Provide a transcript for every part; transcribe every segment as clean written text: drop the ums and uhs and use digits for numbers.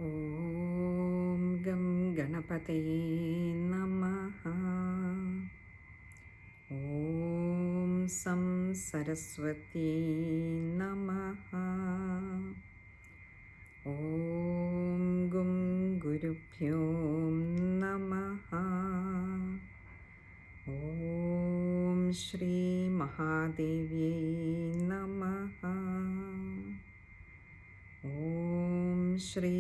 ഓം gum ഗണപതയേ നമഃ. ഓം some Saraswati നമഃ. ഓം ഗും ഗുരുഭ്യോ നമഃ. ഓം ശ്രീ മഹാദേവ്യൈ നമഃ. ഓം ശ്രീ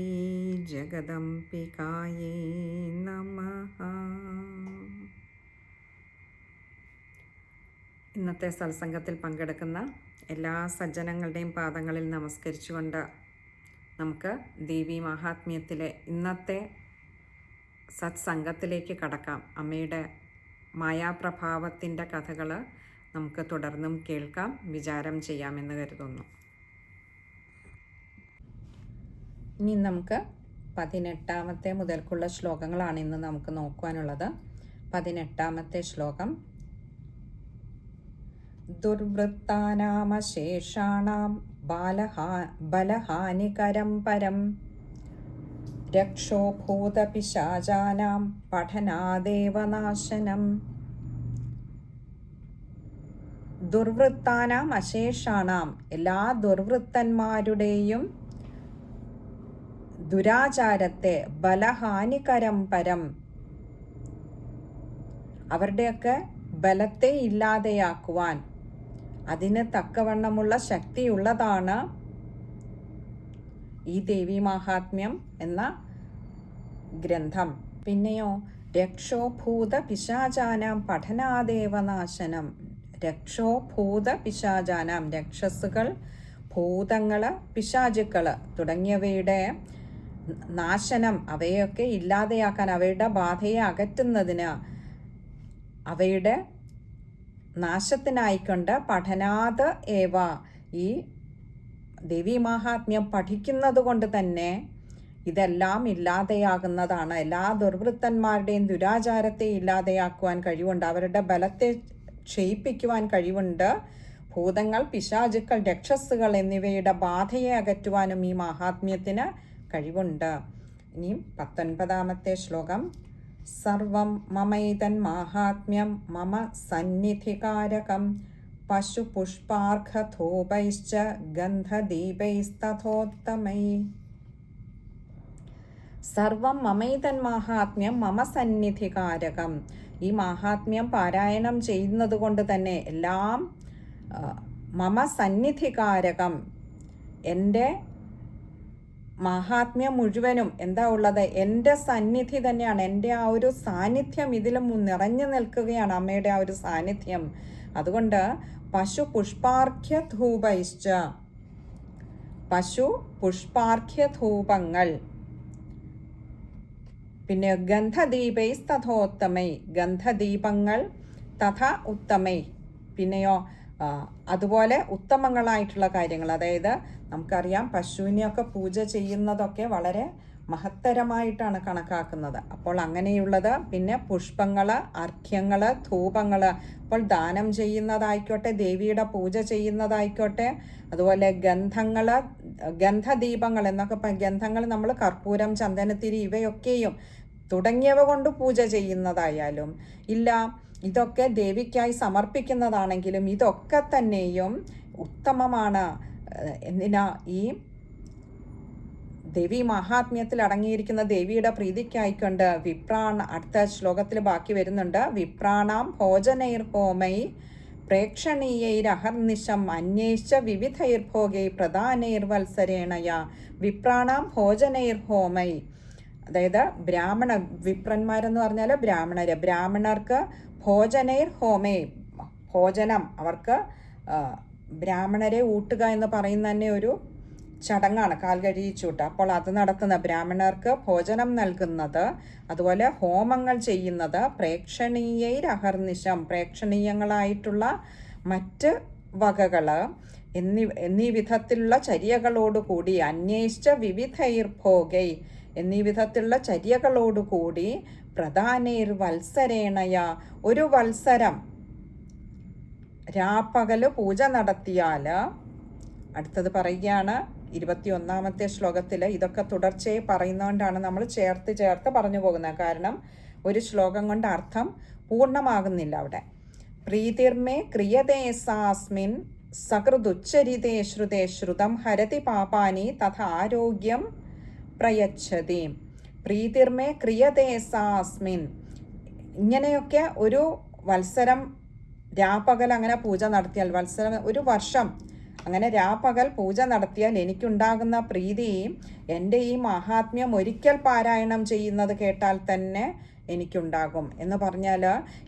ജഗദംബികായേ നമഃ. ഇന്നത്തെ സത്സംഗത്തിൽ പങ്കെടുക്കുന്ന എല്ലാ സജ്ജനങ്ങളുടെയും പാദങ്ങളിൽ നമസ്കരിച്ചുകൊണ്ട് നമുക്ക് ദേവി മഹാത്മ്യത്തിലെ ഇന്നത്തെ സത്സംഗത്തിലേക്ക് കടക്കാം. അമ്മയുടെ മായാപ്രഭാവത്തിൻ്റെ കഥകൾ നമുക്ക് തുടർന്നും കേൾക്കാം, വിചാരം ചെയ്യാമെന്ന് കരുതുന്നു. ഇനി നമുക്ക് 18 മുതൽക്കുള്ള ശ്ലോകങ്ങളാണ് ഇന്ന് നമുക്ക് നോക്കുവാനുള്ളത്. 18 ശ്ലോകം. ദുർവൃത്താനാമശേഷാണാം ബലഹാനികരം പരം രക്ഷോഭൂതപിശാചാനാം പഠനാദേവനാശനം. ദുർവൃത്താനാം അശേഷാണാം, എല്ലാ ദുർവൃത്തന്മാരുടെയും ദുരാചാരത്തെ, ബലഹാനികരം പരം, അവരുടെയൊക്കെ ബലത്തെ ഇല്ലാതെയാക്കുവാൻ അതിന് തക്കവണ്ണമുള്ള ശക്തിയുള്ളതാണ് ഈ ദേവി മഹാത്മ്യം എന്ന ഗ്രന്ഥം. പിന്നെയോ രക്ഷോഭൂത പിശാചാനാം പഠനാദേവനാശനം. രക്ഷോഭൂത പിശാചാനാം, രക്ഷസുകൾ, ഭൂതങ്ങള്, പിശാചുക്കള് തുടങ്ങിയവയുടെ നാശനം, അവയൊക്കെ ഇല്ലാതെയാക്കാൻ, അവയുടെ ബാധയെ അകറ്റുന്നതിന്, അവയുടെ നാശത്തിനായിക്കൊണ്ട് പഠനാത് ഏവ, ഈ ദേവി മഹാത്മ്യം പഠിക്കുന്നത് കൊണ്ട് തന്നെ ഇതെല്ലാം ഇല്ലാതെയാകുന്നതാണ്. എല്ലാ ദുർവൃത്തന്മാരുടെയും ദുരാചാരത്തെ ഇല്ലാതെയാക്കുവാൻ കഴിവുണ്ട്, അവരുടെ ബലത്തെ ക്ഷയിപ്പിക്കുവാൻ കഴിവുണ്ട്. ഭൂതങ്ങൾ, പിശാചുക്കൾ, രക്ഷസുകൾ എന്നിവയുടെ ബാധയെ അകറ്റുവാനും ഈ മഹാത്മ്യത്തിന് കഴിവുണ്ട്. ഇനിയും 19 ശ്ലോകം. സർവം മമൈതൻ മാഹാത്മ്യം മമ സന്നിധികാരകം പശുപുഷ്പാർഘധൂപൈശ്ച ഗന്ധദീപൈസ്തഥോത്തമൈ. സർവം മമൈതൻ മാഹാത്മ്യം മമ സന്നിധികാരകം. ഈ മാഹാത്മ്യം പാരായണം ചെയ്യുന്നത് കൊണ്ട് തന്നെ എല്ലാം മമ സന്നിധികാരകം, എൻ്റെ മഹാത്മ്യം മുഴുവനും എന്താ ഉള്ളത്? എൻ്റെ സന്നിധി തന്നെയാണ്. എൻ്റെ ആ ഒരു സാന്നിധ്യം ഇതിലും നിറഞ്ഞു നിൽക്കുകയാണ്, അമ്മയുടെ ആ ഒരു സാന്നിധ്യം. അതുകൊണ്ട് പശു പുഷ്പാർഘ്യ ധൂപൈശ്ച, പശു പുഷ്പാർഘ്യ ധൂപങ്ങൾ, പിന്നെ ഗന്ധദീപൈസ് തഥോത്തമൈ, ഗന്ധദീപങ്ങൾ, തഥ ഉത്തമൈ, പിന്നെയോ അതുപോലെ ഉത്തമങ്ങളായിട്ടുള്ള കാര്യങ്ങൾ. അതായത് നമുക്കറിയാം, പശുവിനെയൊക്കെ പൂജ ചെയ്യുന്നതൊക്കെ വളരെ മഹത്തരമായിട്ടാണ് കണക്കാക്കുന്നത്. അപ്പോൾ അങ്ങനെയുള്ളത്, പിന്നെ പുഷ്പങ്ങൾ, അർഘ്യങ്ങൾ, ധൂപങ്ങൾ, അപ്പോൾ ദാനം ചെയ്യുന്നതായിക്കോട്ടെ, ദേവിയുടെ പൂജ ചെയ്യുന്നതായിക്കോട്ടെ, അതുപോലെ ഗന്ധങ്ങൾ, ഗന്ധദീപങ്ങൾ എന്നൊക്കെ, ഗന്ധങ്ങൾ നമ്മൾ കർപ്പൂരം, ചന്ദനത്തിരി ഇവയൊക്കെയും തുടങ്ങിയവ കൊണ്ട് പൂജ ചെയ്യുന്നതായാലും ഇല്ല, ഇതൊക്കെ ദേവിക്കായി സമർപ്പിക്കുന്നതാണെങ്കിലും ഇതൊക്കെ തന്നെയും ഉത്തമമാണ്. എന്തിനാ? ഈ ദേവി മഹാത്മ്യത്തിൽ അടങ്ങിയിരിക്കുന്ന ദേവിയുടെ പ്രീതിക്കായിക്കൊണ്ട് അടുത്ത ശ്ലോകത്തിൽ ബാക്കി വരുന്നുണ്ട്. വിപ്രാണാം ഭോജനൈർഹോമൈ പ്രേക്ഷണീയൈരഹർനിശം അന്വേഷിച്ച വിവിധൈർഭോഗൈ പ്രധാനൈർവത്സരേണയ. വിപ്രാണാം ഭോജനൈർഹോമൈ, അതായത് വിപ്രന്മാരെന്ന് പറഞ്ഞാൽ ബ്രാഹ്മണർക്ക് ഭോജനൈർ ഹോമേ, ഭോജനം, അവർക്ക് ബ്രാഹ്മണരെ ഊട്ടുക എന്ന് പറയുന്ന തന്നെ ഒരു ചടങ്ങാണ്, കാൽ കഴിയിച്ചൂട്ട്. അപ്പോൾ അത് നടത്തുന്ന ബ്രാഹ്മണർക്ക് ഭോജനം നൽകുന്നത്, അതുപോലെ ഹോമങ്ങൾ ചെയ്യുന്നത്, പ്രേക്ഷണീയൈരഹർനിശം, പ്രേക്ഷണീയങ്ങളായിട്ടുള്ള മറ്റ് വകകൾ എന്നീ വിധത്തിലുള്ള ചര്യകളോടുകൂടി, അന്വേഷിച്ച വിവിധൈർഭോഗൈ എന്നീ വിധത്തിലുള്ള ചര്യകളോടുകൂടി, പ്രധാനൈർ വത്സരേണയ, ഒരു വത്സരം രാപ്പകല് പൂജ നടത്തിയാൽ, അടുത്തത് പറയുകയാണ്, 21-ാമത്തെ ശ്ലോകത്തിൽ ഇതൊക്കെ തുടർച്ചയായി പറയുന്നതുകൊണ്ടാണ് നമ്മൾ ചേർത്ത് പറഞ്ഞു പോകുന്നത്. കാരണം ഒരു ശ്ലോകം കൊണ്ട് അർത്ഥം പൂർണ്ണമാകുന്നില്ല അവിടെ. പ്രീതിർമേ ക്രിയതേ സാസ്മിൻ സകൃദുച്ചരിതേ ശ്രുതേ ശ്രുതം ഹരതി പാപാനി തഥ ആരോഗ്യം പ്രയച്ഛതി. പ്രീതിർമേ ക്രിയതേ സാസ്മിൻ. ഇങ്ങനെയൊക്കെ ഒരു വത്സരം രാപ്പകൽ അങ്ങനെ പൂജ നടത്തിയാൽ, വത്സരം ഒരു വർഷം അങ്ങനെ രാപ്പകൽ പൂജ നടത്തിയാൽ എനിക്കുണ്ടാകുന്ന പ്രീതിയും എൻ്റെ ഈ മഹാത്മ്യം ഒരിക്കൽ പാരായണം ചെയ്യുന്നത് കേട്ടാൽ തന്നെ എനിക്കുണ്ടാകും എന്ന് പറഞ്ഞാൽ,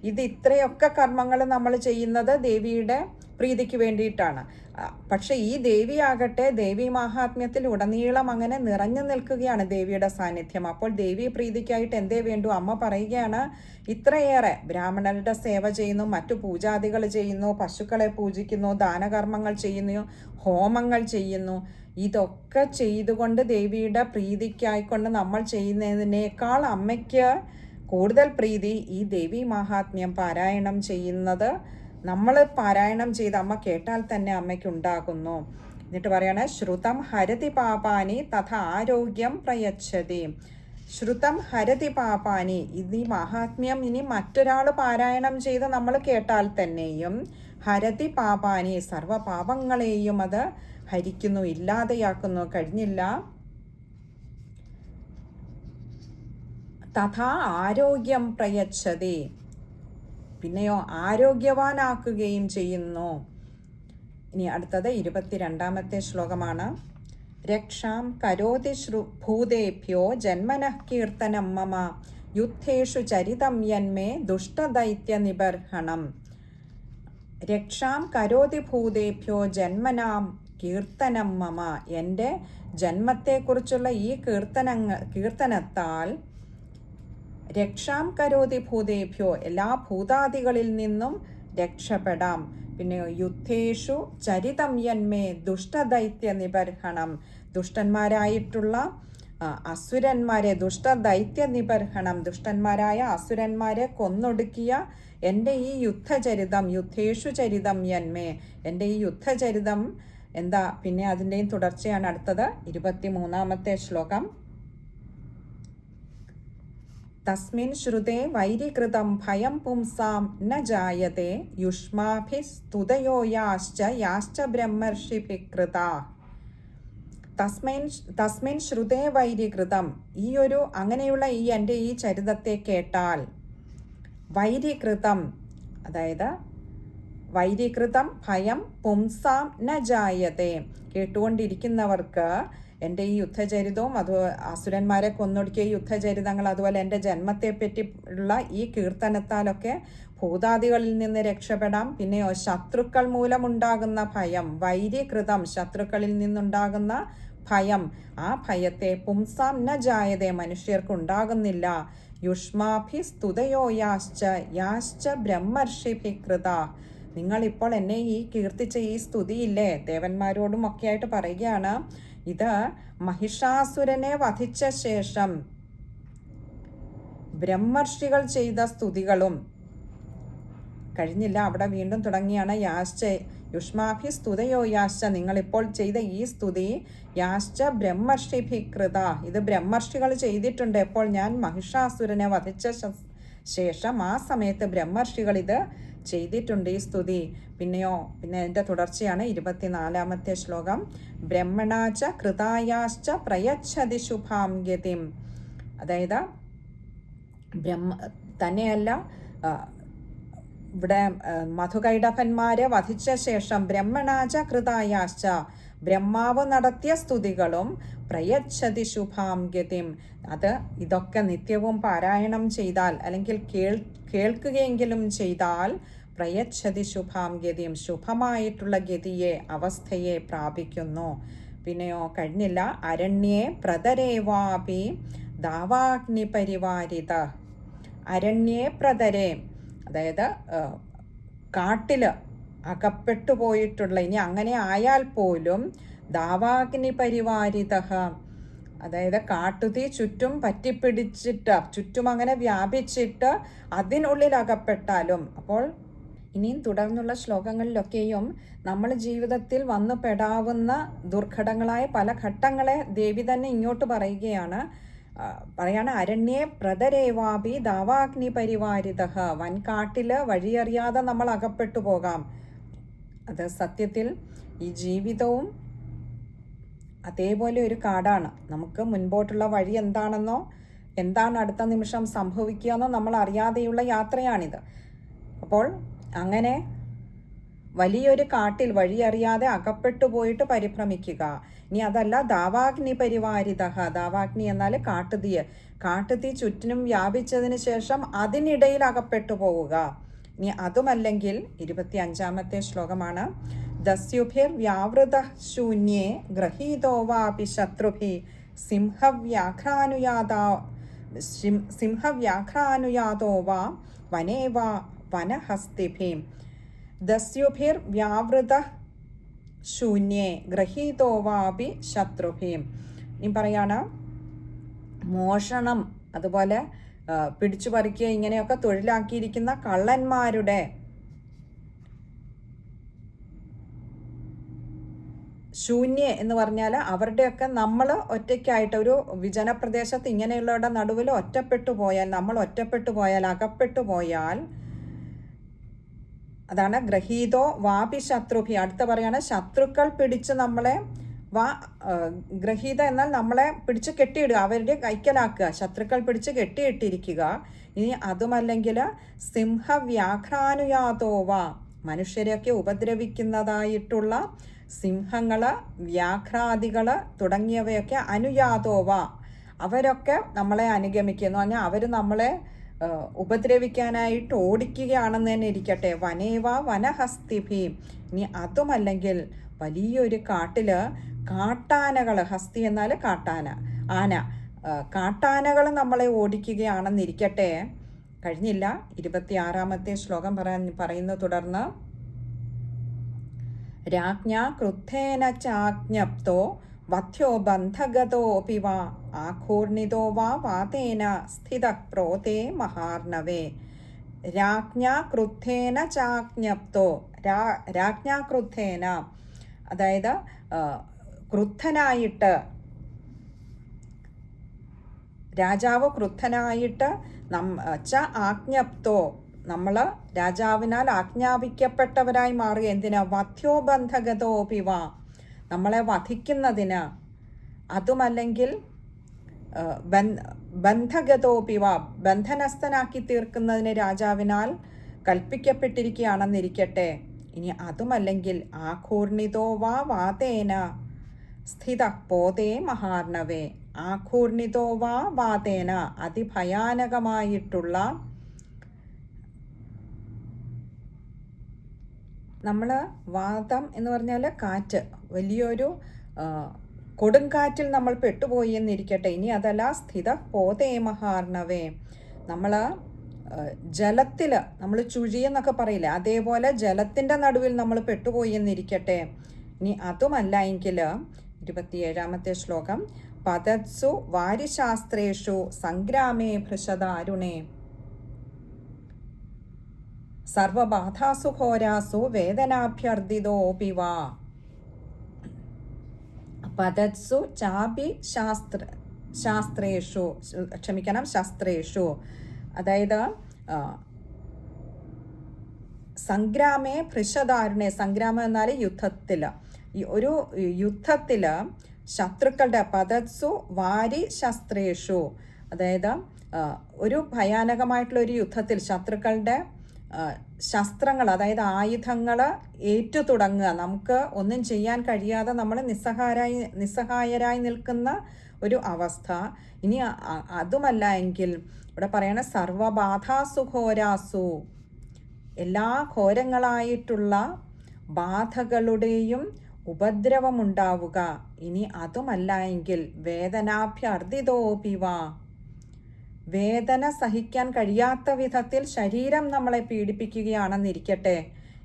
ഇത് ഇത്രയൊക്കെ കർമ്മങ്ങൾ നമ്മൾ ചെയ്യുന്നത് ദേവിയുടെ പ്രീതിക്ക് വേണ്ടിയിട്ടാണ്. പക്ഷെ ഈ ദേവിയാകട്ടെ ദേവി മഹാത്മ്യത്തിൽ ഉടനീളം അങ്ങനെ നിറഞ്ഞു നിൽക്കുകയാണ് ദേവിയുടെ സാന്നിധ്യം. അപ്പോൾ ദേവി പ്രീതിക്കായിട്ട് എന്തേ വേണ്ടു? അമ്മ പറയുകയാണ്, ഇത്രയേറെ ബ്രാഹ്മണരുടെ സേവ ചെയ്യുന്നു, മറ്റു പൂജാദികൾ ചെയ്യുന്നു, പശുക്കളെ പൂജിക്കുന്നു, ദാനകർമ്മങ്ങൾ ചെയ്യുന്നു, ഹോമങ്ങൾ ചെയ്യുന്നു. ഇതൊക്കെ ചെയ്തുകൊണ്ട് ദേവിയുടെ പ്രീതിക്കായിക്കൊണ്ട് നമ്മൾ ചെയ്യുന്നതിനേക്കാൾ അമ്മയ്ക്ക് കൂടുതൽ പ്രീതി ഈ ദേവി മഹാത്മ്യം പാരായണം ചെയ്യുന്നത്, നമ്മൾ പാരായണം ചെയ്ത് അമ്മ കേട്ടാൽ തന്നെ അമ്മയ്ക്ക് ഉണ്ടാകുന്നു. എന്നിട്ട് പറയണേ, ശ്രുതം ഹരതി പാപാനി തഥ ആരോഗ്യം പ്രയച്ഛതി. ശ്രുതം ഹരതി പാപാനി, ഇത് ഈ മഹാത്മ്യം ഇനി മറ്റൊരാൾ പാരായണം ചെയ്ത് നമ്മൾ കേട്ടാൽ തന്നെയും ഹരതി പാപാനി, സർവ പാപങ്ങളെയും അത് ഹരിക്കുന്നു, ഇല്ലാതെയാക്കുന്നു. കഴിഞ്ഞില്ല, തഥാ ആരോഗ്യം പ്രയച്ഛതി, പിന്നെയോ ആരോഗ്യവാനാക്കുകയും ചെയ്യുന്നു. ഇനി അടുത്തത് 22-ാമത്തെ ശ്ലോകമാണ്. രക്ഷാം കരോതി ഭൂതേഭ്യോ ജന്മനഃ കീർത്തനം മമ യുദ്ധേഷു ചരിതം യന്മേ ദുഷ്ടദൈത്യ നിബർഹണം. രക്ഷാം കരോതി ഭൂതേഭ്യോ ജന്മനാം കീർത്തനം മമ. എൻ്റെ ജന്മത്തെക്കുറിച്ചുള്ള ഈ കീർത്തനത്താൽ രക്ഷാം കരോതി ഭൂതേഭ്യോ, എല്ലാ ഭൂതാദികളിൽ നിന്നും രക്ഷപ്പെടാം. പിന്നെ യുദ്ധേഷു ചരിതം യന്മേ ദുഷ്ടദൈത്യ നിബർഹണം. ദുഷ്ടന്മാരായിട്ടുള്ള അസുരന്മാരെ, ദുഷ്ടദൈത്യ നിബർഹണം, ദുഷ്ടന്മാരായ അസുരന്മാരെ കൊന്നൊടുക്കിയ എൻ്റെ ഈ യുദ്ധചരിതം, യുദ്ധേഷു ചരിതം യന്മേ, എൻ്റെ ഈ യുദ്ധചരിതം എന്താ? പിന്നെ അതിൻ്റെയും തുടർച്ചയാണ് അടുത്തത് 23-ാമത്തെ ശ്ലോകം. തസ്മിൻ ശ്രുതേ വൈരികൃതം ഭയം പുംസാം ന ജായത്തെ യുഷ്മാഭിസ്തുതയോ യാശ്ച ബ്രഹ്മർഷിഭിഃ കൃതാഃ. തസ്മിൻ ശ്രുതേ വൈരികൃതം, ഈ ഒരു അങ്ങനെയുള്ള ഈ എൻ്റെ ഈ ചരിതത്തെ കേട്ടാൽ, വൈരികൃതം അതായത് വൈരികൃതം ഭയം പുംസാം ന ജായത്തെ, കേട്ടുകൊണ്ടിരിക്കുന്നവർക്ക് എൻ്റെ ഈ യുദ്ധചരിതവും അസുരന്മാരെ കൊന്നൊടുക്കിയ യുദ്ധചരിതങ്ങൾ, അതുപോലെ എൻ്റെ ജന്മത്തെപ്പറ്റി ഉള്ള ഈ കീർത്തനത്താലൊക്കെ ഭൂതാദികളിൽ നിന്ന് രക്ഷപ്പെടാം. പിന്നെയോ ശത്രുക്കൾ മൂലമുണ്ടാകുന്ന ഭയം, വൈരികൃതം, ശത്രുക്കളിൽ നിന്നുണ്ടാകുന്ന ഭയം, ആ ഭയത്തെ പുംസാം ന ജായതേ, മനുഷ്യർക്ക് ഉണ്ടാകുന്നില്ല. യുഷ്മാഭി സ്തുതയോ യാശ്ച ബ്രഹ്മർഷിഭി കൃതാ. നിങ്ങളിപ്പോൾ എന്നെ ഈ കീർത്തിച്ച ഈ സ്തുതിയില്ലേ, ദേവന്മാരോടും ഒക്കെ ആയിട്ട് പറയുകയാണ്, ഇത് മഹിഷാസുരനെ വധിച്ച ശേഷം ബ്രഹ്മർഷികൾ ചെയ്ത സ്തുതികളും. കഴിഞ്ഞില്ല, അവിടെ വീണ്ടും തുടങ്ങിയാണ് യുഷ്മാഭി സ്തുതയോ യാശ്ച, നിങ്ങളിപ്പോൾ ചെയ്ത ഈ സ്തുതി യാശ്ച ബ്രഹ്മർഷിഭി കൃത, ഇത് ബ്രഹ്മർഷികൾ ചെയ്തിട്ടുണ്ട്. എപ്പോൾ? ഞാൻ മഹിഷാസുരനെ വധിച്ച ശേഷം ആ സമയത്ത് ബ്രഹ്മർഷികൾ ഇത് ചെയ്തിട്ടുണ്ട് ഈ സ്തുതി. പിന്നെ അതിൻ്റെ തുടർച്ചയാണ് 24-ാമത്തെ ശ്ലോകം. ബ്രഹ്മണാച കൃതായാശ്ച പ്രയച്ഛതി ശുഭാം ഗതിം. അതായത് തന്നെയല്ല, ഇവിടെ മധുകൈടഭന്മാരെ വധിച്ച ശേഷം ബ്രഹ്മണാച കൃതായാശ്ച, ബ്രഹ്മാവ് നടത്തിയ സ്തുതികളും പ്രയച്ഛതി ശുഭാം ഗതിം, ഇതൊക്കെ നിത്യവും പാരായണം ചെയ്താൽ അല്ലെങ്കിൽ കേൾക്കുകയെങ്കിലും ചെയ്താൽ പ്രയച്ഛതി ശുഭാം ഗതിയും, ശുഭമായിട്ടുള്ള ഗതിയെ, അവസ്ഥയെ പ്രാപിക്കുന്നു. പിന്നെയോ കഴിഞ്ഞില്ല, അരണ്യേ പ്രതരേവാപി ദാവാഗ്നി പരിവാരിത. അരണ്യേ പ്രതരേ, അതായത് കാട്ടില് അകപ്പെട്ടു പോയിട്ടുള്ള, ഇനി അങ്ങനെ ആയാൽ പോലും ദാവാഗ്നി പരിവാരിത, അതായത് കാട്ടുതീ ചുറ്റും പറ്റിപ്പിടിച്ചിട്ട് ചുറ്റും അങ്ങനെ വ്യാപിച്ചിട്ട് അതിനുള്ളിൽ അകപ്പെട്ടാലും, അപ്പോൾ ഇനിയും തുടർന്നുള്ള ശ്ലോകങ്ങളിലൊക്കെയും നമ്മൾ ജീവിതത്തിൽ വന്നു പെടാവുന്ന ദുർഘടങ്ങളായ പല ഘട്ടങ്ങളെ ദേവി തന്നെ ഇങ്ങോട്ട് പറയുകയാണ്. പറയാണ്, അരണ്യേ പ്രതരേവാപി ദാവാഗ്നി പരിവാരിത. വൻകാട്ടിൽ വഴിയറിയാതെ നമ്മൾ അകപ്പെട്ടു പോകാം. അത് സത്യത്തിൽ ഈ ജീവിതവും അതേപോലെ ഒരു കാടാണ്. നമുക്ക് മുൻപോട്ടുള്ള വഴി എന്താണെന്നോ എന്താണ് അടുത്ത നിമിഷം സംഭവിക്കുകയെന്നോ നമ്മൾ അറിയാതെയുള്ള യാത്രയാണിത്. അപ്പോൾ അങ്ങനെ വലിയൊരു കാട്ടിൽ വഴിയറിയാതെ അകപ്പെട്ടു പോയിട്ട് പരിഭ്രമിക്കുക. ഇനി അതല്ല, ദാവാഗ്നി പരിവാരിത. ദാവാഗ്നി എന്നാൽ കാട്ടുതീ ചുറ്റിനും വ്യാപിച്ചതിന് ശേഷം അതിനിടയിൽ അകപ്പെട്ടു പോവുക. ഇനി അതുമല്ലെങ്കിൽ 25-ാമത്തെ ശ്ലോകമാണ്. ദസ്യുഭിർ വ്യാവൃത ശൂന്യേ ഗ്രഹീതോ വാപി ശത്രുഭി സിംഹവ്യാഘ്രാനുയാതോ വാ വനേ വാ വനഹസ്തിഭിം. ദസ്യുഭിർ വ്യാവൃത ശൂന്യേ ഗ്രഹീതോ വാപി ശത്രുഭിം. ഇനി പറയാണ്, മോഷണം അതുപോലെ പിടിച്ചു പറിക്കുക ഇങ്ങനെയൊക്കെ തൊഴിലാക്കിയിരിക്കുന്ന കള്ളന്മാരുടെ ശൂന്യ എന്ന് പറഞ്ഞാൽ അവരുടെയൊക്കെ നമ്മൾ ഒറ്റയ്ക്കായിട്ട് ഒരു വിജനപ്രദേശത്ത് ഇങ്ങനെയുള്ളവരുടെ നടുവിൽ നമ്മൾ ഒറ്റപ്പെട്ടു പോയാൽ അകപ്പെട്ടു പോയാൽ അതാണ് ഗ്രഹീതോ വാപി ശത്രുഭി. അടുത്ത പറയാണ്, ശത്രുക്കൾ പിടിച്ച് നമ്മളെ ഗ്രഹീത എന്നാൽ നമ്മളെ പിടിച്ച് കെട്ടിയിടുക, അവരുടെ കൈക്കലാക്കുക, ശത്രുക്കൾ പിടിച്ച് കെട്ടിയിട്ടിരിക്കുക. ഇനി അതുമല്ലെങ്കിൽ സിംഹവ്യാഘ്രാനുയാതോവ, മനുഷ്യരെയൊക്കെ ഉപദ്രവിക്കുന്നതായിട്ടുള്ള സിംഹങ്ങള് വ്യാഘ്രാദികള് തുടങ്ങിയവയൊക്കെ അനുയാതോവ, അവരൊക്കെ നമ്മളെ അനുഗമിക്കുന്നു. പറഞ്ഞാൽ അവർ നമ്മളെ ഉപദ്രവിക്കാനായിട്ട് ഓടിക്കുകയാണെന്ന് തന്നെ ഇരിക്കട്ടെ. വനേവ വനഹസ്തിഭി. ഇനി അതുമല്ലെങ്കിൽ വലിയൊരു കാട്ടില് കാട്ടാനകൾ, ഹസ്തി എന്നാൽ ആന, കാട്ടാനകൾ നമ്മളെ ഓടിക്കുകയാണെന്നിരിക്കട്ടെ. കഴിഞ്ഞില്ല. 26-ാമത്തെ ശ്ലോകം പറയുന്നു തുടർന്ന്. രാജ്ഞാ ക്രുദ്ധേന ചാജ്ഞപ്തോ വധ്യോ ബന്ധഗതോപി വാ ആഘൂർണിതോ വാ വാതേന സ്ഥിതഃ പ്രോതേ മഹാർണവേ. രാജ്ഞാ ക്രുദ്ധേന ചാജ്ഞപ്തോ, രാജ്ഞാ ക്രുദ്ധേന അതായത് ക്രുദ്ധനായിട്ട്, രാജാവ് ക്രുദ്ധനായിട്ട് ആജ്ഞപ്തോ നമ്മൾ രാജാവിനാൽ ആജ്ഞാപിക്കപ്പെട്ടവരായി മാറുക. എന്തിനാ? വധ്യോബന്ധഗതോപിവ, നമ്മളെ വധിക്കുന്നതിന്. അതുമല്ലെങ്കിൽ ബന്ധഗതോപിവ, ബന്ധനസ്ഥനാക്കി തീർക്കുന്നതിന് രാജാവിനാൽ കൽപ്പിക്കപ്പെട്ടിരിക്കുകയാണെന്നിരിക്കട്ടെ. ഇനി അതുമല്ലെങ്കിൽ ആഘൂർണിതോ വാ വാതേന സ്ഥിത പോതേ മഹാർണവേ. ആഘൂർണിതോ വാ വാതേന, അതിഭയാനകമായിട്ടുള്ള, നമ്മൾ വാതം എന്ന് പറഞ്ഞാൽ കാറ്റ്, വലിയൊരു കൊടുങ്കാറ്റിൽ നമ്മൾ പെട്ടുപോയി എന്നിരിക്കട്ടെ. ഇനി അതല്ല, സ്ഥിത പോതേ മഹാർണവേ, നമ്മൾ ജലത്തിൽ നമ്മൾ ചുഴിയെന്നൊക്കെ പറയില്ലേ, അതേപോലെ ജലത്തിൻ്റെ നടുവിൽ നമ്മൾ പെട്ടുപോയി എന്നിരിക്കട്ടെ. ഇനി അതുമല്ല എങ്കിൽ 27-ാമത്തെ ശ്ലോകം. പതത്സു വാരിശാസ്ത്രേഷു സംഗ്രാമേ ഭൃശദാരുണേ സർവബാധാസു ഘോരാസു വേദനാഭ്യർത്ഥിതോപി വാ. പതത്സു ചാപി ശാസ്ത്രേഷു, അതായത് സംഗ്രാമേ ഭൃശദാരുണേ. സംഗ്രാമം എന്നാൽ യുദ്ധത്തിൽ, ഒരു യുദ്ധത്തിൽ ശത്രുക്കളുടെ, പതത്സു വാരി ശസ്ത്രേഷു, അതായത് ഒരു ഭയാനകമായിട്ടുള്ള ഒരു യുദ്ധത്തിൽ ശത്രുക്കളുടെ ശസ്ത്രങ്ങൾ, അതായത് ആയുധങ്ങൾ ഏറ്റു തുടങ്ങുക, നമുക്ക് ഒന്നും ചെയ്യാൻ കഴിയാതെ നമ്മൾ നിസ്സഹായരായി നിൽക്കുന്ന ഒരു അവസ്ഥ. ഇനി അതുമല്ല എങ്കിൽ ഇവിടെ പറയണ സർവബാധാസു ഘോരാസു, എല്ലാ ഘോരങ്ങളായിട്ടുള്ള ബാധകളുടെയും ഉപദ്രവമുണ്ടാവുക. ഇനി അതുമല്ല എങ്കിൽ വേദനാഭ്യർത്ഥിതോപിവ, വേദന സഹിക്കാൻ കഴിയാത്ത വിധത്തിൽ ശരീരം നമ്മളെ പീഡിപ്പിക്കുകയാണെന്നിരിക്കട്ടെ.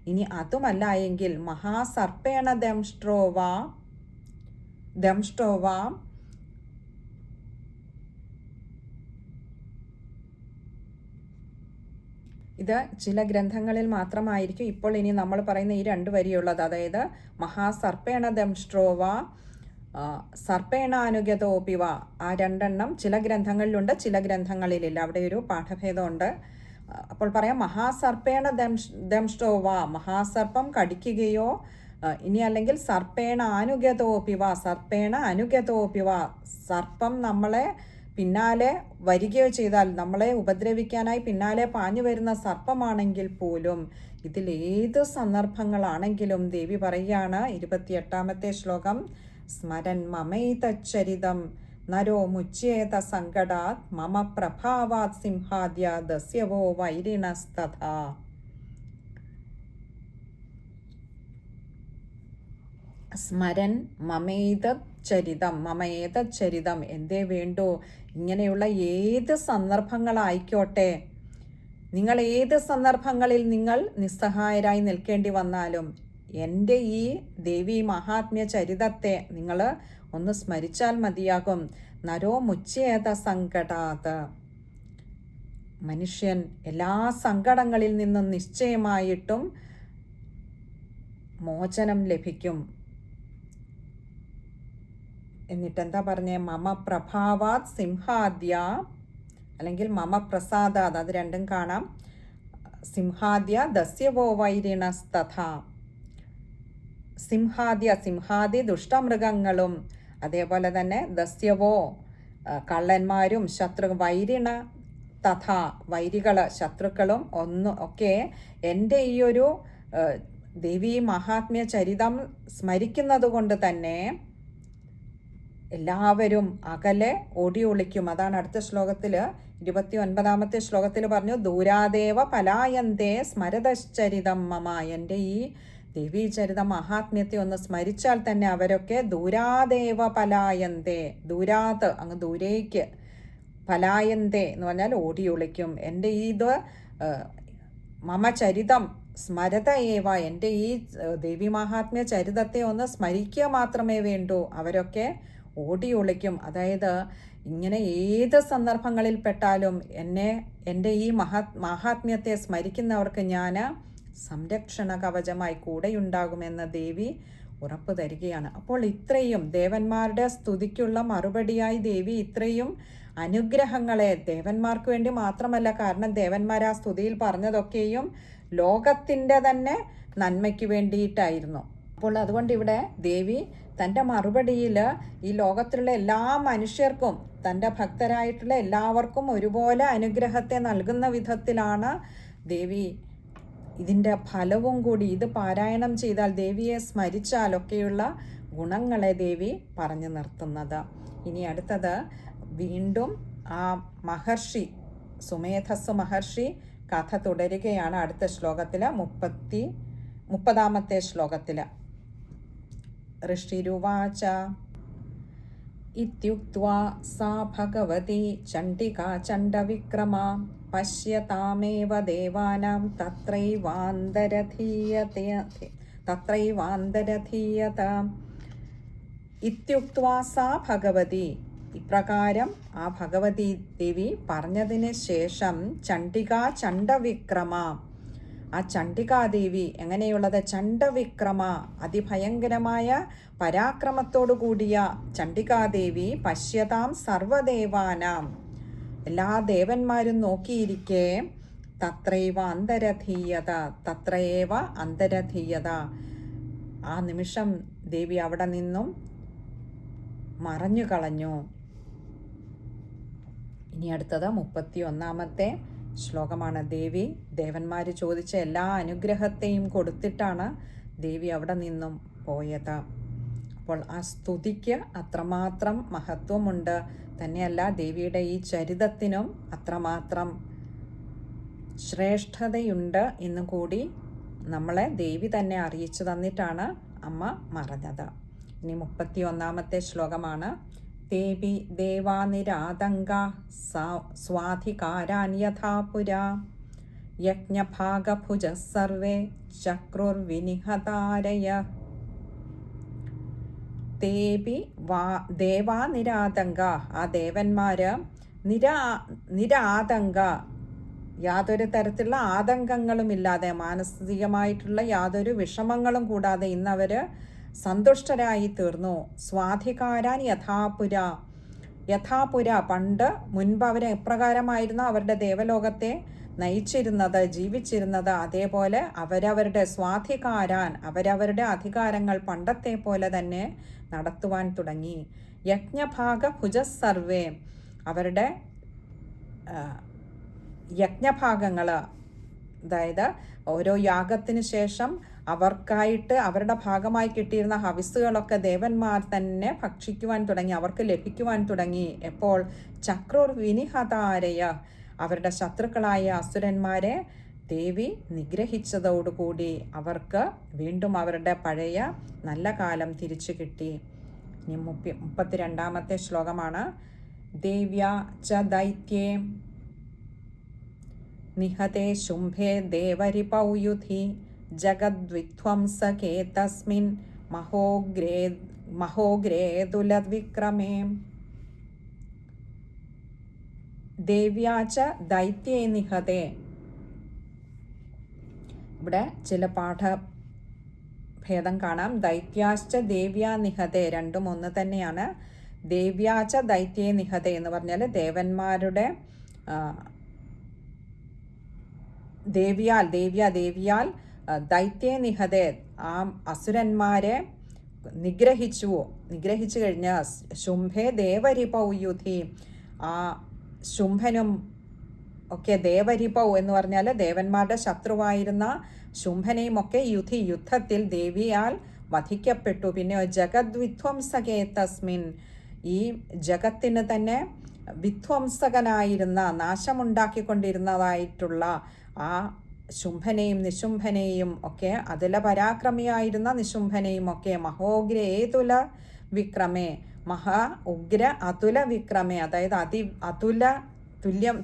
ഇനി അതുമല്ല എങ്കിൽ മഹാസർപ്പേണ ദംഷ്ട്രോവാ ഇത് ചില ഗ്രന്ഥങ്ങളിൽ മാത്രമായിരിക്കും ഇപ്പോൾ ഇനി നമ്മൾ പറയുന്ന ഈ 2 വരിയുള്ളത്. അതായത് മഹാസർപ്പേണ ദംഷ്ട്രോവ സർപ്പേണാനുഗതോപിവ, ആ 2 എണ്ണം ചില ഗ്രന്ഥങ്ങളിലുണ്ട്, ചില ഗ്രന്ഥങ്ങളിലില്ല. അവിടെ ഒരു പാഠഭേദമുണ്ട്. അപ്പോൾ പറയാം മഹാസർപ്പേണ ദംഷ്ട്രോവ, മഹാസർപ്പം കടിക്കുകയോ, ഇനി അല്ലെങ്കിൽ സർപ്പേണ അനുഗതോപിവ, സർപ്പേണ അനുഗതോപിവ, സർപ്പം നമ്മളെ പിന്നാലെ വരികയോ ചെയ്താൽ, നമ്മളെ ഉപദ്രവിക്കാനായി പിന്നാലെ പാഞ്ഞു വരുന്ന സർപ്പമാണെങ്കിൽ പോലും, ഇതിലേത് സന്ദർഭങ്ങളാണെങ്കിലും ദേവി പറയുകയാണ് 28-ാമത്തെ ശ്ലോകം, സ്മരൻ മമൈതച്ചരിതം നരോ മുച്യേത സങ്കടാത് മമ പ്രഭാവാത് സിംഹാദ്യ ദസ്യവോ വൈരിണസ്തഥാ. സ്മരൻ മമേതച്ചരിതം എന്തേ വേണ്ടു, ഇങ്ങനെയുള്ള ഏത് സന്ദർഭങ്ങളായിക്കോട്ടെ, നിങ്ങൾ ഏത് സന്ദർഭങ്ങളിൽ നിങ്ങൾ നിസ്സഹായരായി നിൽക്കേണ്ടി വന്നാലും എൻ്റെ ഈ ദേവി മഹാത്മ്യ ചരിതത്തെ നിങ്ങൾ ഒന്ന് സ്മരിച്ചാൽ മതിയാകും. നരോ മുച്യേത സങ്കടാത്, മനുഷ്യൻ എല്ലാ സങ്കടങ്ങളിൽ നിന്നും നിശ്ചയമായിട്ടും മോചനം ലഭിക്കും. എന്നിട്ടെന്താ പറഞ്ഞേ, മമ പ്രഭാവാത് സിംഹാദ്യ, അല്ലെങ്കിൽ മമ പ്രസാദാത്, അത് രണ്ടും കാണാം. സിംഹാദ്യ ദസ്യവോ വൈരിണസ്തഥ, സിംഹാദി ദുഷ്ടമൃഗങ്ങളും, അതേപോലെ തന്നെ ദസ്യവോ കള്ളന്മാരും, വൈരിണ തഥ വൈരികൾ ശത്രുക്കളും ഒക്കെ എൻ്റെ ഈ ഒരു ദേവി മഹാത്മ്യ ചരിതം സ്മരിക്കുന്നത് കൊണ്ട് തന്നെ എല്ലാവരും അകലെ ഓടി ഒളിക്കും. അതാണ് അടുത്ത ശ്ലോകത്തിൽ 29-ാമത്തെ ശ്ലോകത്തിൽ പറഞ്ഞു, ദൂരാദേവ പലായന്തേ സ്മരതശ്ചരിതം മമ, എൻ്റെ ഈ ദേവീചരിത മഹാത്മ്യത്തെ ഒന്ന് സ്മരിച്ചാൽ തന്നെ അവരൊക്കെ ദൂരാദേവ പലായന്തേ, ദൂരാത് അങ്ങ് ദൂരേക്ക്, പലായന്തേ എന്ന് പറഞ്ഞാൽ ഓടി ഒളിക്കും. എൻ്റെ ഇത് മമ ചരിതം സ്മരത ഏവ, എൻ്റെ ഈ ദേവി മഹാത്മ്യ ചരിതത്തെ ഒന്ന് സ്മരിക്കുക മാത്രമേ വേണ്ടൂ, അവരൊക്കെ ഓടി ഒളിക്കും. അതായത് ഇങ്ങനെ ഏത് സന്ദർഭങ്ങളിൽ പെട്ടാലും എൻ്റെ ഈ മഹാത്മ്യത്തെ സ്മരിക്കുന്നവർക്ക് ഞാൻ സംരക്ഷണ കവചമായി കൂടെയുണ്ടാകുമെന്ന് ദേവി ഉറപ്പ് തരികയാണ്. അപ്പോൾ ഇത്രയും ദേവന്മാരുടെ സ്തുതിക്കുള്ള മറുപടിയായി ദേവി ഇത്രയും അനുഗ്രഹങ്ങളെ ദേവന്മാർക്ക് വേണ്ടി മാത്രമല്ല, കാരണം ദേവന്മാർ ആ സ്തുതിയിൽ പറഞ്ഞതൊക്കെയും ലോകത്തിൻ്റെ തന്നെ നന്മയ്ക്ക് വേണ്ടിയിട്ടായിരുന്നു. അപ്പോൾ അതുകൊണ്ട് ഇവിടെ ദേവി തൻ്റെ മറുപടിയിൽ ഈ ലോകത്തിലുള്ള എല്ലാ മനുഷ്യർക്കും, തൻ്റെ ഭക്തരായിട്ടുള്ള എല്ലാവർക്കും ഒരുപോലെ അനുഗ്രഹത്തെ നൽകുന്ന വിധത്തിലാണ് ദേവി ഇതിൻ്റെ ഫലവും കൂടി, ഇത് പാരായണം ചെയ്താൽ, ദേവിയെ സ്മരിച്ചാലൊക്കെയുള്ള ഗുണങ്ങളെ ദേവി പറഞ്ഞു നിർത്തുന്നത്. ഇനി അടുത്തത് വീണ്ടും ആ മഹർഷി സുമേധസ് മഹർഷി കഥ തുടരുകയാണ് അടുത്ത ശ്ലോകത്തിൽ, 30-ാമത്തെ ശ്ലോകത്തിൽ. ഋഷിരുവാച ഇത്യുക്ത്വാ സാ ഭഗവതി ചണ്ഡികാ ചണ്ഡവിക്രമ പശ്യതാമേവ ദേവാനാം തത്രൈവാന്തരധീയത. ഇത്യുക്ത്വാ സാ ഭഗവതി, ഇപ്രകാരം ആ ഭഗവതി ദേവി പറഞ്ഞതിന് ശേഷം ചണ്ഡികാ ചണ്ഡവിക്രമ, ആ ചണ്ഡികാദേവി എങ്ങനെയുള്ളത്, ചണ്ഡവിക്രമ അതിഭയങ്കരമായ പരാക്രമത്തോടു കൂടിയ ചണ്ഡികാദേവി പശ്യതാം സർവദേവാനാം എല്ലാ ദേവന്മാരും നോക്കിയിരിക്കെ തത്രൈവ അന്തരധീയത, ആ നിമിഷം ദേവി അവിടെ നിന്നും മറഞ്ഞു കളഞ്ഞു. ഇനി അടുത്തത് 31-ാമത്തെ ശ്ലോകമാണ്. ദേവന്മാർ ചോദിച്ച എല്ലാ അനുഗ്രഹത്തെയും കൊടുത്തിട്ടാണ് ദേവി അവിടെ നിന്നും പോയത്. അപ്പോൾ ആ സ്തുതിക്ക് അത്രമാത്രം മഹത്വമുണ്ട്. തന്നെയല്ല, ദേവിയുടെ ഈ ചരിതത്തിനും അത്രമാത്രം ശ്രേഷ്ഠതയുണ്ട് എന്നും കൂടി നമ്മളെ ദേവി തന്നെ അറിയിച്ചു തന്നിട്ടാണ് അമ്മ മറഞ്ഞത്. ഇനി 31-ാമത്തെ ശ്ലോകമാണ്. ദേവി ദേവാനിരാതങ്ക സ്വാധികാരാൻ യഥാ പുരാ യജ്ഞഭാഗഭുജ സർവേ ചക്രുർവിനിഹതാരയ. ദേവാനിരാതങ്ക, ആ ദേവന്മാര് നിരാതങ്ക യാതൊരു തരത്തിലുള്ള ആതങ്കങ്ങളും ഇല്ലാതെ, മാനസികമായിട്ടുള്ള യാതൊരു വിഷമങ്ങളും കൂടാതെ ഇന്നവർ സന്തുഷ്ടരായി തീർന്നു. സ്വാധികാരാൻ യഥാപുര പണ്ട് മുൻപ് അവർ എപ്രകാരമായിരുന്നു അവരുടെ ദേവലോകത്തെ നയിച്ചിരുന്നത്, ജീവിച്ചിരുന്നത്, അതേപോലെ അവരവരുടെ സ്വാധികാരാൻ അവരവരുടെ അധികാരങ്ങൾ പണ്ടത്തെ പോലെ തന്നെ നടത്തുവാൻ തുടങ്ങി. യജ്ഞഭാഗ ഭുജസർവേ അവരുടെ യജ്ഞഭാഗങ്ങൾ, അതായത് ഓരോ യാഗത്തിന് ശേഷം അവർക്കായിട്ട് അവരുടെ ഭാഗമായി കിട്ടിയിരുന്ന ഹവിസുകളൊക്കെ ദേവന്മാർ തന്നെ ഭക്ഷിക്കുവാൻ തുടങ്ങി, അവർക്ക് ലഭിക്കുവാൻ തുടങ്ങി. എപ്പോൾ ചക്രുർ വിനിഹതാരയ അവരുടെ ശത്രുക്കളായ അസുരന്മാരെ ദേവി നിഗ്രഹിച്ചതോടുകൂടി അവർക്ക് വീണ്ടും അവരുടെ പഴയ നല്ല കാലം തിരിച്ചു കിട്ടി. ഇനി 32ാമത്തെ ശ്ലോകമാണ്. ദേവ്യാ ച ദൈത്യേ നിഹതേ ശുംഭേ ദേവരിപൗയുധി ജഗദ്വിധ്വംസകേ തസ്മിൻ മഹോഗ്രേതുലവിക്രമേ. ദേവ്യാച ദൈത്യേ നിഹതേ. ഇവിടെ ചില പാഠഭേദം കാണാം. ദൈത്യാശ്ച ദേവ്യാ നിഹതേ രണ്ടും ഒന്ന് തന്നെയാണ്. ദേവ്യാച ദൈത്യേ നിഹതേ എന്ന് പറഞ്ഞാൽ ദേവന്മാരുടെ ദേവിയാൽ ദൈത്യേ നിഹതേ ആ അസുരന്മാരെ നിഗ്രഹിച്ചു കഴിഞ്ഞ ശുംഭേ ദേവരിപൗയുധി ആ ശുംഭനും ഒക്കെ ദേവരിപൗ എന്ന് പറഞ്ഞാൽ ദേവന്മാരുടെ ശത്രുവായിരുന്ന ശുംഭനെയും ഒക്കെ യുദ്ധത്തിൽ ദേവിയാൽ വധിക്കപ്പെട്ടു. പിന്നെ ജഗദ്വിധ്വംസകേ തസ്മിൻ ഈ ജഗത്തിന് തന്നെ വിധ്വംസകനായിരുന്ന നാശമുണ്ടാക്കിക്കൊണ്ടിരുന്നതായിട്ടുള്ള ആ ശുംഭനെയും നിശുംഭനെയും ഒക്കെ അതില പരാക്രമിയായിരുന്ന നിശുംഭനെയും ഒക്കെ മഹോഗ്രേതുല വിക്രമേ ഉഗ്ര അതുല വിക്രമേ അതായത്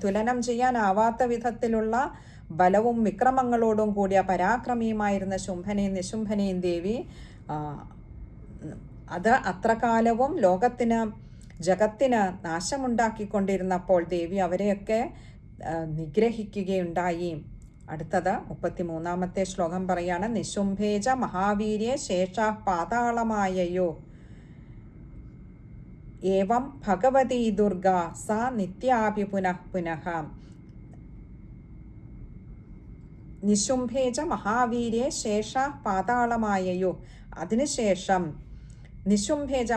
തുലനം ചെയ്യാനാവാത്ത വിധത്തിലുള്ള ബലവും വിക്രമങ്ങളോടും കൂടിയ പരാക്രമിയുമായിരുന്ന ശുംഭനെയും നിശുംഭനെയും ദേവി അത് അത്ര കാലവും ജഗത്തിന് നാശമുണ്ടാക്കിക്കൊണ്ടിരുന്നപ്പോൾ ദേവി അവരെയൊക്കെ നിഗ്രഹിക്കുകയുണ്ടായി. അടുത്തത് 33ാമത്തെ ശ്ലോകം പറയാണ്. നിശുംഭേജ മഹാവീര്യ ശേഷ പാതാളമായയോ ഏവം ഭഗവതി ദുർഗ സാ നിത്യാഭി പുനഃ. നിശുംഭേജ മഹാവീര്യ ശേഷ പാതാളമായയോ അതിനുശേഷം നിശുംഭേജ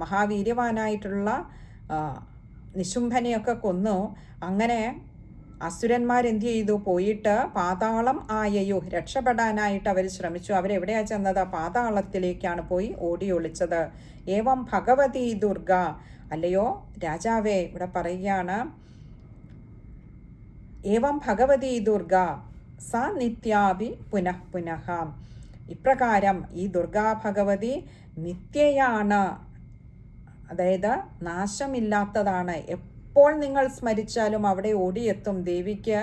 മഹാവീര്യവാനായിട്ടുള്ള നിശുംഭനെയൊക്കെ കൊന്നു. അങ്ങനെ അസുരന്മാരെന്ത് ചെയ്തു? പോയിട്ട് പാതാളം ആയയോ രക്ഷപ്പെടാനായിട്ട് അവർ ശ്രമിച്ചു. അവരെവിടെയാണ് ചെന്നത്? പാതാളത്തിലേക്കാണ് പോയി ഓടി ഒളിച്ചത്. ഏവം ഭഗവതി ദുർഗ അല്ലയോ രാജാവേ, ഇവിടെ പറയുകയാണ് ഏവം ഭഗവതി ദുർഗ സ നിത്യാഭി പുനഃ. ഇപ്രകാരം ഈ ദുർഗാ ഭഗവതി നിത്യയാണ്, അതായത് നാശമില്ലാത്തതാണ്. എപ്പോൾ നിങ്ങൾ സ്മരിച്ചാലും അവിടെ ഓടിയെത്തും. ദേവിക്ക്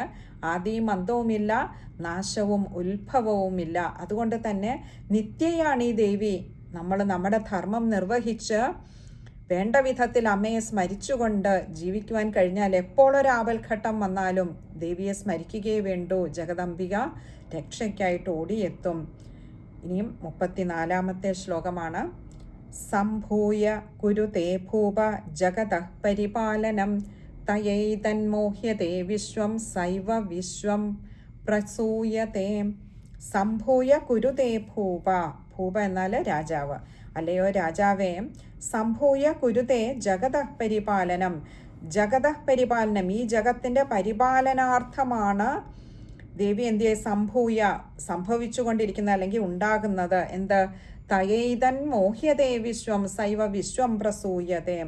ആദിയും അന്തവുമില്ല, നാശവും ഉത്ഭവവുമില്ല. അതുകൊണ്ട് തന്നെ നിത്യയാണ് ഈ ദേവി. നമ്മൾ നമ്മുടെ ധർമ്മം നിർവഹിച്ച് വേണ്ട വിധത്തിൽ അമ്മയെ സ്മരിച്ചുകൊണ്ട് ജീവിക്കുവാൻ കഴിഞ്ഞാൽ എപ്പോൾ ഒരു ആപൽഘട്ടം വന്നാലും ദേവിയെ സ്മരിക്കുകയേ വേണ്ടൂ. ജഗദംബിക രക്ഷയ്ക്കായിട്ട് ഓടിയെത്തും. ഇനിയും 34ാമത്തെ ശ്ലോകമാണ്. സംഭൂയ കുരുതേ ഭൂപ ജഗതഃ പരിപാലനം തയൈതന്മോഹ്യതേ വിശ്വം സൈവ വിശ്വം പ്രസൂയതേ. സംഭൂയ കുരുതേ ഭൂപ എന്നാൽ രാജാവ്. അല്ലയോ രാജാവേ, സംഭൂയ കുരുതേ ജഗതഃ പരിപാലനം. ഈ ജഗത്തിൻ്റെ പരിപാലനാർത്ഥമാണ് ദേവി എന്ത് സംഭവിച്ചുകൊണ്ടിരിക്കുന്ന അല്ലെങ്കിൽ ഉണ്ടാകുന്നത്. എന്ത്? തയൈതൻ മോഹ്യതേ വിശ്വം സൈവ വിശ്വം പ്രസൂയതേ.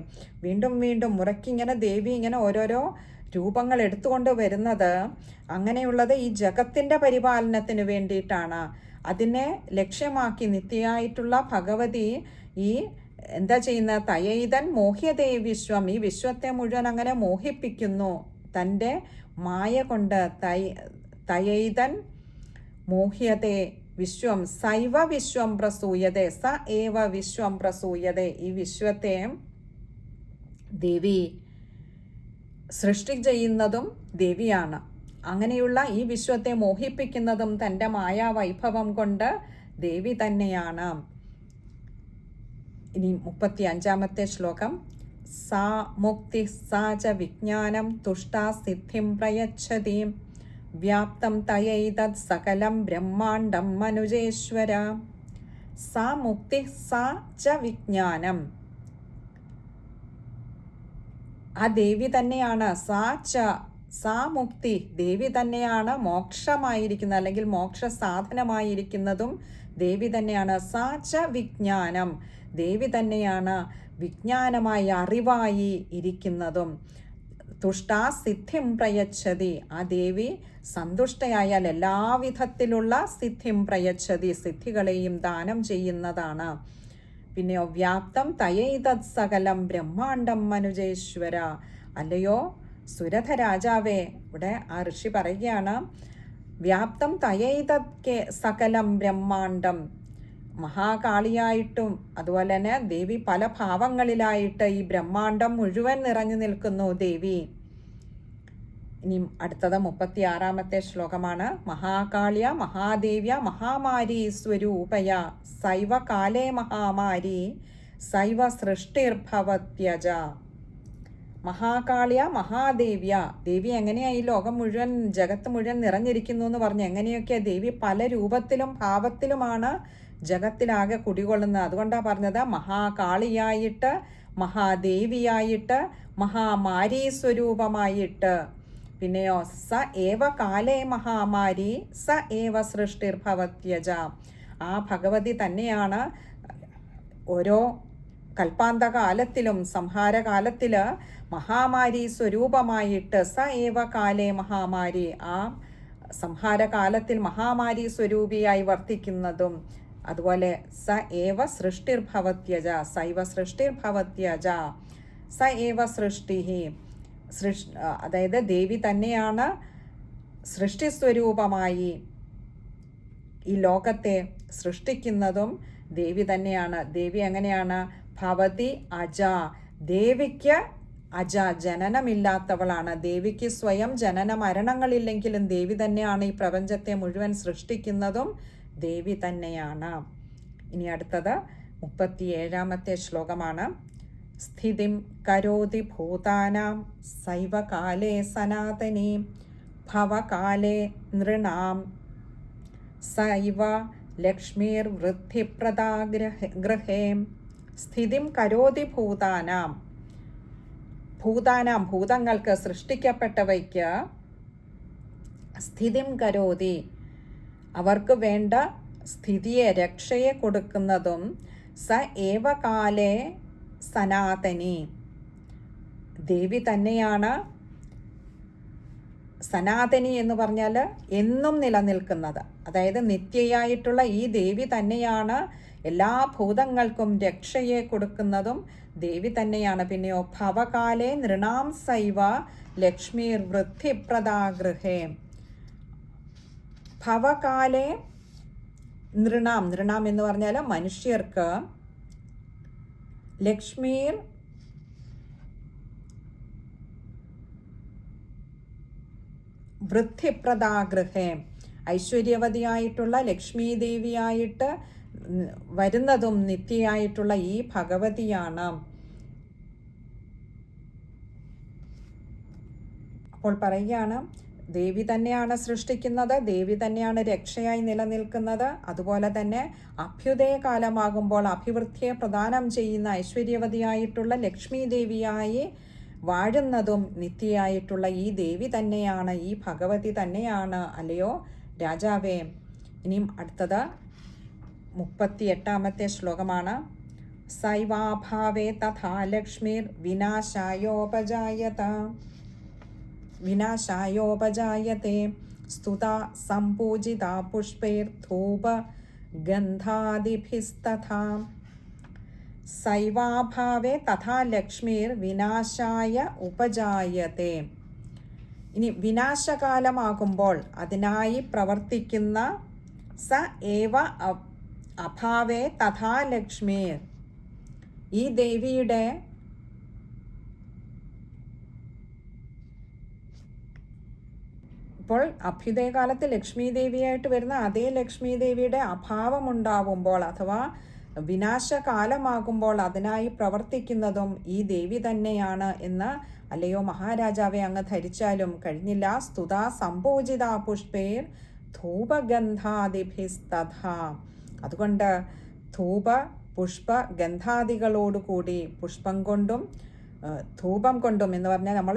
വീണ്ടും മുറക്കിങ്ങനെ ദേവി ഇങ്ങനെ ഓരോരോ രൂപങ്ങൾ എടുത്തുകൊണ്ട് വരുന്നത് അങ്ങനെയുള്ളത് ഈ ജഗത്തിൻ്റെ പരിപാലനത്തിന് വേണ്ടിയിട്ടാണ്. അതിനെ ലക്ഷ്യമാക്കി നിത്യയായിട്ടുള്ള ഭഗവതി ഈ എന്താ ചെയ്യുന്ന? തയൈതൻ മോഹ്യതേ വിശ്വം, ഈ വിശ്വത്തെ മുഴുവൻ അങ്ങനെ മോഹിപ്പിക്കുന്നു തൻ്റെ മായ കൊണ്ട്. തയൈതൻ മോഹ്യതേ വിശ്വം സൈവ വിശ്വം പ്രസൂയതേ സ ഏവ വിശ്വം പ്രസൂയതേ. ഈ വിശ്വത്തെ ദേവി സൃഷ്ടി ചെയ്യുന്നതും ദേവിയാണ്. അങ്ങനെയുള്ള ഈ വിശ്വത്തെ മോഹിപ്പിക്കുന്നതും തൻ്റെ മായാവൈഭവം കൊണ്ട് ദേവി തന്നെയാണ്. ഇനി 35-ാമത്തെ ശ്ലോകം. സാ മുക്തി സാ ച വിജ്ഞാനം തുഷ്ടാ സിദ്ധിം പ്രയച്ഛതി വ്യാപ്തം തയൈതത് സകലം ബ്രഹ്മാണ്ഡം മനുജേശ്വര. സാ മുക്തി സാ ച വിജ്ഞാനം. ആ ദേവി തന്നെയാണ്. സാ മുക്തി, ദേവി തന്നെയാണ് മോക്ഷമായിരിക്കുന്നത്, അല്ലെങ്കിൽ മോക്ഷ സാധനമായിരിക്കുന്നതും ദേവി തന്നെയാണ്. സാ ച വിജ്ഞാനം, ദേവി തന്നെയാണ് വിജ്ഞാനമായി അറിവായി ഇരിക്കുന്നതും. തുഷ്ടാ സിദ്ധിം പ്രയച്ഛതി, ആ ദേവി സന്തുഷ്ടയായാൽ എല്ലാവിധത്തിലുള്ള സിദ്ധിം പ്രയച്ഛതി, സിദ്ധികളെയും ദാനം ചെയ്യുന്നതാണ്. പിന്നെയോ വ്യാപ്തം തയൈതത് സകലം ബ്രഹ്മാണ്ഡം മനുജേശ്വര. അല്ലയോ സുരഥ രാജാവേ, ഇവിടെ ആ ഋഷി പറയുകയാണ്, വ്യാപ്തം തയൈതത് സകലം ബ്രഹ്മാണ്ഡം. മഹാകാളിയായിട്ടും അതുപോലെ തന്നെ ദേവി പല ഭാവങ്ങളിലായിട്ട് ഈ ബ്രഹ്മാണ്ഡം മുഴുവൻ നിറഞ്ഞു നിൽക്കുന്നു ദേവി. ഇനി അടുത്തത് 36-ാമത്തെ ശ്ലോകമാണ്. മഹാകാളിയ മഹാദേവ്യ മഹാമാരി സ്വരൂപയ സൈവ കാലേ മഹാമാരി സൈവ സൃഷ്ടിർഭവത്യജ. മഹാകാളിയ മഹാദേവ്യ, ദേവി എങ്ങനെയാ ഈ ലോകം മുഴുവൻ ജഗത്ത് മുഴുവൻ നിറഞ്ഞിരിക്കുന്നു എന്ന് പറഞ്ഞു. എങ്ങനെയൊക്കെയാ ദേവി പല രൂപത്തിലും ഭാവത്തിലുമാണ് ജഗത്തിലാകെ കുടികൊള്ളുന്നത്. അതുകൊണ്ടാണ് പറഞ്ഞത് മഹാകാളിയായിട്ട്, മഹാദേവിയായിട്ട്, മഹാമാരി സ്വരൂപമായിട്ട്. പിന്നെയോ സ ഏവ കാലേ മഹാമാരി സ ഏവ സൃഷ്ടിർഭവത്യജ. ആ ഭഗവതി തന്നെയാണ് ഓരോ കൽപ്പാന്തകാലത്തിലും സംഹാരകാലത്തിൽ മഹാമാരി സ്വരൂപമായിട്ട് സ ഏവ കാലേ മഹാമാരി, ആ സംഹാരകാലത്തിൽ മഹാമാരി സ്വരൂപിയായി വർത്തിക്കുന്നതും. അതുപോലെ സ ഏവ സൃഷ്ടിർഭവത്യജ, സൈവ സൃഷ്ടിർഭവത്യജ, സ ഏവ സൃഷ്ടി. അതായത് ദേവി തന്നെയാണ് സൃഷ്ടിസ്വരൂപമായി ഈ ലോകത്തെ സൃഷ്ടിക്കുന്നതും ദേവി തന്നെയാണ്. ദേവി എങ്ങനെയാണ്? ഭവതി അജ, ദേവിക്ക് അജ, ജനനമില്ലാത്തവളാണ്. ദേവിക്ക് സ്വയം ജനന മരണങ്ങളില്ലെങ്കിലും ദേവി തന്നെയാണ് ഈ പ്രപഞ്ചത്തെ മുഴുവൻ സൃഷ്ടിക്കുന്നതും ദേവി തന്നെയാണ്. ഇനി അടുത്തത് 37-ാമത്തെ ശ്ലോകമാണ്. സ്ഥിതിം കരോതി ഭൂതാനാം സൈവ കാലേ സനാതനീ ഭവകാലേ നൃണാം സൈവ ലക്ഷ്മീർ വൃദ്ധിപ്രദാ ഗൃഹേ. സ്ഥിതിം കരോതി ഭൂതാനാം, ഭൂതാനാം ഭൂതങ്ങൾക്ക്, സൃഷ്ടിക്കപ്പെട്ടവയ്ക്ക് സ്ഥിതിം കരോതി, അവർക്ക് വേണ്ട സ്ഥിതിയെ രക്ഷയെ കൊടുക്കുന്നതും സ ഏവ കാലേ സനാതനി, ദേവി തന്നെയാണ്. സനാതനി എന്ന് പറഞ്ഞാൽ എന്നും നിലനിൽക്കുന്നത്, അതായത് നിത്യയായിട്ടുള്ള ഈ ദേവി തന്നെയാണ് എല്ലാ ഭൂതങ്ങൾക്കും രക്ഷയെ കൊടുക്കുന്നതും ദേവി തന്നെയാണ്. പിന്നെയോ ഭവകാലേ നൃണാം സൈവ ലക്ഷ്മീർ വൃദ്ധിപ്രദാ ഗൃഹേ. ഭവകാലേ നൃണാം, നൃണാം എന്ന് പറഞ്ഞാൽ മനുഷ്യർക്ക്, ലക്ഷ്മീർ വൃദ്ധിപ്രദാ ഗൃഹേ, ഐശ്വര്യവതിയായിട്ടുള്ള ലക്ഷ്മി ദേവിയായിട്ട് വരുന്നതും നിത്യയായിട്ടുള്ള ഈ ഭഗവതിയാണ്. അപ്പോൾ പറയുകയാണ്, ദേവി തന്നെയാണ് സൃഷ്ടിക്കുന്നത്, ദേവി തന്നെയാണ് രക്ഷയായി നിലനിൽക്കുന്നത്. അതുപോലെ തന്നെ അഭ്യുദയകാലമാകുമ്പോൾ അഭിവൃദ്ധിയെ പ്രദാനം ചെയ്യുന്ന ഐശ്വര്യവതിയായിട്ടുള്ള ലക്ഷ്മി ദേവിയായി വാഴുന്നതും നിത്യയായിട്ടുള്ള ഈ ദേവി തന്നെയാണ്, ഈ ഭഗവതി തന്നെയാണ്. അല്ലയോ രാജാവേ. ഇനിയും അടുത്തത് 38-ാമത്തെ ശ്ലോകമാണ്. സൈവാഭാവേ തഥാ ലക്ഷ്മീർ വിനാശായോപജായത്തെ സ്തുതാ സംപൂജിതാ പുഷ്പൈർ ധൂപ ഗന്ധാദിഭിസ്തഥാ. സൈവാഭാവേ തഥാ ലക്ഷ്മീർ വിനാശായ ഉപജായത്തെ. ഇനി വിനാശകാലമാകുമ്പോൾ അതിനായി പ്രവർത്തിക്കുന്ന സ ഏവ അഭാവേ തഥാ ലക്ഷ്മീർ, ഈ ദേവിയുടെ അപ്പോൾ അഭ്യുദയകാലത്ത് ലക്ഷ്മി ദേവിയായിട്ട് വരുന്ന അതേ ലക്ഷ്മി ദേവിയുടെ അഭാവമുണ്ടാവുമ്പോൾ അഥവാ വിനാശകാലമാകുമ്പോൾ അതിനായി പ്രവർത്തിക്കുന്നതും ഈ ദേവി തന്നെയാണ് എന്ന് അല്ലയോ മഹാരാജാവെ അങ്ങ് ധരിച്ചാലും കഴിഞ്ഞില്ല. സ്തുതാ സംപൂജിത പുഷ്പേർ ധൂപഗന്ധാദിഭിസ്തഥാ. അതുകൊണ്ട് ധൂപ പുഷ്പ ഗന്ധാദികളോടുകൂടി പുഷ്പം കൊണ്ടും ധൂപം കൊണ്ടും എന്ന് പറഞ്ഞാൽ നമ്മൾ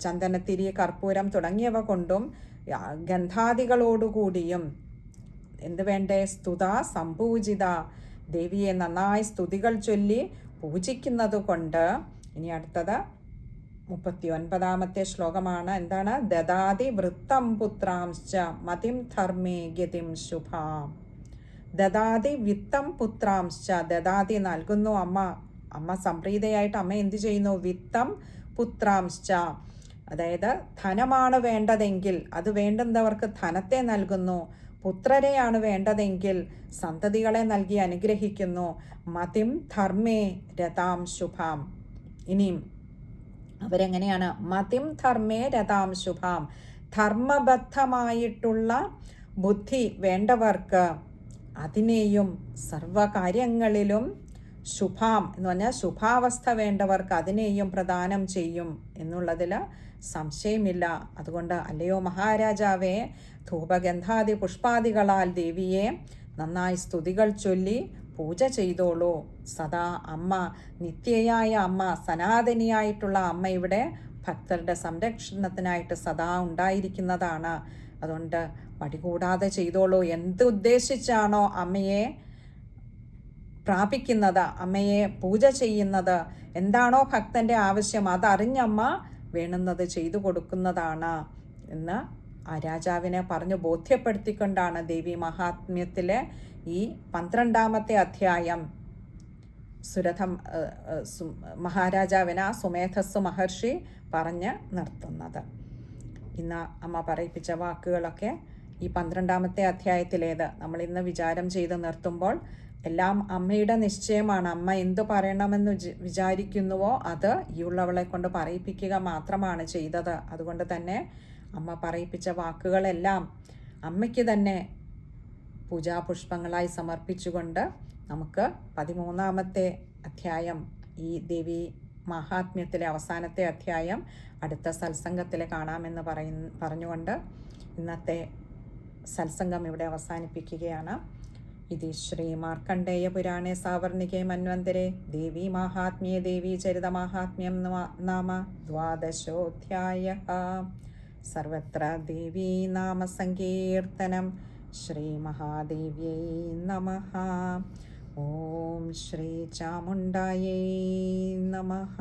ചന്ദനത്തിരി, കർപ്പൂരം തുടങ്ങിയവ കൊണ്ടും ഗന്ധാദികളോടുകൂടിയും എന്ത് വേണ്ടേ? സ്തുത സംപൂജിത, ദേവിയെ നന്നായി സ്തുതികൾ ചൊല്ലി പൂജിക്കുന്നത് കൊണ്ട്. ഇനി അടുത്തത് 39ാമത്തെ ശ്ലോകമാണ്. എന്താണ്? ദദാതി വൃത്തം പുത്രാംശ്ച മതിം ധർമ്മേ ഗതിം ശുഭാം. ദദാതി വിത്തം പുത്രാംശ്ച, ദദാതി നൽകുന്നു അമ്മ. അമ്മ സംപ്രീതയായിട്ട് അമ്മ എന്ത് ചെയ്യുന്നു? വിത്തം പുത്രാംശ്ച, അതായത് ധനമാണ് വേണ്ടതെങ്കിൽ അത് വേണ്ടുന്നവർക്ക് ധനത്തെ നൽകുന്നു. പുത്രരെയാണ് വേണ്ടതെങ്കിൽ സന്തതികളെ നൽകി അനുഗ്രഹിക്കുന്നു. മതിം ധർമ്മേ രതാം ശുഭാം. ഇനിയും അവരെങ്ങനെയാണ്? മതിം ധർമ്മേ രതാം ശുഭാം, ധർമ്മബദ്ധമായിട്ടുള്ള ബുദ്ധി വേണ്ടവർക്ക് അതിനെയും സർവകാര്യങ്ങളിലും ശുഭാം എന്ന് പറഞ്ഞാൽ ശുഭാവസ്ഥ വേണ്ടവർക്ക് അതിനെയും പ്രദാനം ചെയ്യും എന്നുള്ളതിൽ സംശയമില്ല. അതുകൊണ്ട് അല്ലയോ മഹാരാജാവേ, ധൂപഗന്ധാദി പുഷ്പാദികളാൽ ദേവിയെ നന്നായി സ്തുതികൾ ചൊല്ലി പൂജ ചെയ്തോളൂ. സദാ അമ്മ, നിത്യയായ അമ്മ, സനാതനിയായിട്ടുള്ള അമ്മ ഇവിടെ ഭക്തരുടെ സംരക്ഷണത്തിനായിട്ട് സദാ ഉണ്ടായിരിക്കുന്നതാണ്. അതുകൊണ്ട് മടികൂടാതെ ചെയ്തോളൂ. എന്തുദ്ദേശിച്ചാണോ അമ്മയെ പ്രാപിക്കുന്നത്, അമ്മയെ പൂജ ചെയ്യുന്നത്, എന്താണോ ഭക്തൻ്റെ ആവശ്യം അതറിഞ്ഞമ്മ വേണ്ടുന്നത് ചെയ്തു കൊടുക്കുന്നതാണ് എന്ന് ആ രാജാവിനെ പറഞ്ഞു ബോധ്യപ്പെടുത്തിക്കൊണ്ടാണ് ദേവി മഹാത്മ്യത്തിലെ ഈ 12ാമത്തെ അധ്യായം മഹാരാജാവിന് സുമേധസ്സു മഹർഷി പറഞ്ഞ് നിർത്തുന്നത്. ഇന്ന് അമ്മ പറയിപ്പിച്ച വാക്കുകളൊക്കെ ഈ 12ാമത്തെ അധ്യായത്തിലേത് നമ്മൾ ഇന്ന് വിചാരം ചെയ്ത് നിർത്തുമ്പോൾ എല്ലാം അമ്മയുടെ നിശ്ചയമാണ്. അമ്മ എന്തു പറയണമെന്ന് വിചാരിക്കുന്നുവോ അത് ഈ ഉള്ളവളെ കൊണ്ട് പറയിപ്പിക്കുക മാത്രമാണ് ചെയ്തത്. അതുകൊണ്ട് തന്നെ അമ്മ പറയിപ്പിച്ച വാക്കുകളെല്ലാം അമ്മയ്ക്ക് തന്നെ പൂജാപുഷ്പങ്ങളായി സമർപ്പിച്ചുകൊണ്ട് നമുക്ക് 13ാമത്തെ അധ്യായം, ഈ ദേവി മഹാത്മ്യത്തിലെ അവസാനത്തെ അധ്യായം അടുത്ത സത്സംഗത്തിൽ കാണാമെന്ന് പറഞ്ഞുകൊണ്ട് ഇന്നത്തെ സത്സംഗം ഇവിടെ അവസാനിപ്പിക്കുകയാണ്. ഇതി ശ്രീ മാർക്കണ്ഡേയ പുരാണേ സാവർണികേ മന്വന്തരേ ദേവി മാഹാത്മ്യേ ദേവീ ചരിതമാഹാത്മ്യം നാമ 12ഓധ്യായഃ. സർവത്ര ദേവീ നാമ സങ്കീർത്തനം. ശ്രീ മഹാദേവ്യൈ നമഃ. ഓം ശ്രീ ചാമുണ്ഡായൈ നമഃ.